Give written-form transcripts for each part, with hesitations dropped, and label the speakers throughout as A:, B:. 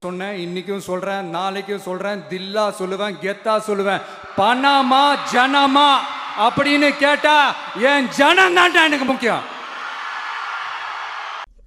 A: சொன்னேன், இன்னைக்கும் சொல்றேன், நாளைக்கும் சொல்றேன், தில்லா சொல்லுவேன், கெத்தா சொல்லுவேன், பணமா ஜனமா அப்படின்னு கேட்டா என் ஜனம் தான்டா எனக்கு முக்கியம்.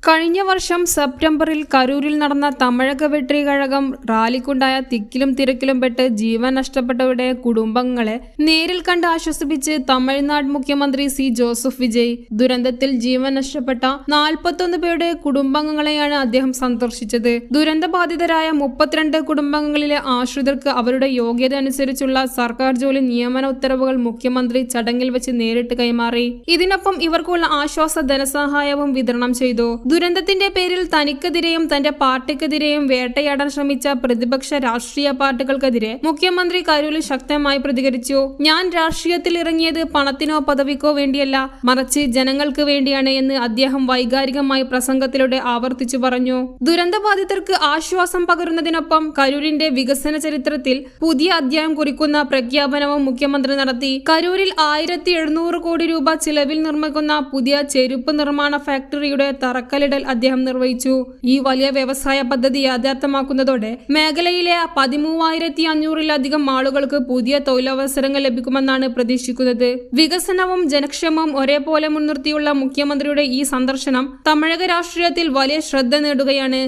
B: കഴിഞ്ഞ വർഷം സെപ്റ്റംബറിൽ കരൂരിൽ നടന്ന തമിഴക വെട്രി കഴകം റാലിക്കുണ്ടായ തിക്കിലും തിരക്കിലും പെട്ട് ജീവൻ നഷ്ടപ്പെട്ടവരുടെ കുടുംബങ്ങളെ നേരിൽ കണ്ട് ആശ്വസിപ്പിച്ച് തമിഴ്നാട് മുഖ്യമന്ത്രി സി ജോസഫ് വിജയ് ദുരന്തത്തിൽ ജീവൻ നഷ്ടപ്പെട്ട 41 പേരുടെ കുടുംബാംഗങ്ങളെയാണ് അദ്ദേഹം സന്ദർശിച്ചത്. ദുരന്തബാധിതരായ 32 കുടുംബാംഗങ്ങളിലെ ആശ്രിതർക്ക് അവരുടെ യോഗ്യത അനുസരിച്ചുള്ള സർക്കാർ ജോലി നിയമന ഉത്തരവുകൾ മുഖ്യമന്ത്രി ചടങ്ങിൽ വെച്ച് നേരിട്ട് കൈമാറി. ഇതിനൊപ്പം ഇവർക്കുള്ള ആശ്വാസ ധനസഹായവും വിതരണം ചെയ്തു. ദുരന്തത്തിന്റെ പേരിൽ തനിക്കെതിരെയും തന്റെ പാർട്ടിക്കെതിരെയും വേട്ടയാടാൻ ശ്രമിച്ച പ്രതിപക്ഷ രാഷ്ട്രീയ പാർട്ടികൾക്കെതിരെ മുഖ്യമന്ത്രി കരൂരിൽ ശക്തമായി പ്രതികരിച്ചു. ഞാൻ രാഷ്ട്രീയത്തിൽ ഇറങ്ങിയത് പണത്തിനോ പദവിക്കോ വേണ്ടിയല്ല, മറിച്ച് ജനങ്ങൾക്ക് വേണ്ടിയാണ് എന്ന് അദ്ദേഹം വൈകാരികമായി പ്രസംഗത്തിലൂടെ ആവർത്തിച്ചു പറഞ്ഞു. ദുരന്തബാധിതർക്ക് ആശ്വാസം പകരുന്നതിനൊപ്പം കരൂരിന്റെ വികസന ചരിത്രത്തിൽ പുതിയ അധ്യായം കുറിക്കുന്ന പ്രഖ്യാപനവും മുഖ്യമന്ത്രി നടത്തി. കരൂരിൽ 1700 കോടി രൂപ ചിലവിൽ നിർമ്മിക്കുന്ന പുതിയ ചെരുപ്പ് നിർമ്മാണ ഫാക്ടറിയുടെ തറക്കല്ലിടൽ അദ്ദേഹം നിർവഹിച്ചു. ഈ വലിയ വ്യവസായ പദ്ധതി യാഥാർത്ഥ്യമാക്കുന്നതോടെ മേഖലയിലെ 13,500-ലധികം ആളുകൾക്ക് പുതിയ തൊഴിലവസരങ്ങൾ ലഭിക്കുമെന്നാണ് പ്രതീക്ഷിക്കുന്നത്. വികസനവും ജനക്ഷേമവും ഒരേപോലെ മുൻനിർത്തിയുള്ള മുഖ്യമന്ത്രിയുടെ ഈ സന്ദർശനം തമിഴക രാഷ്ട്രീയത്തിൽ വലിയ ശ്രദ്ധ നേടുകയാണ്.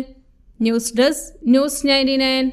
B: News desk, news 99.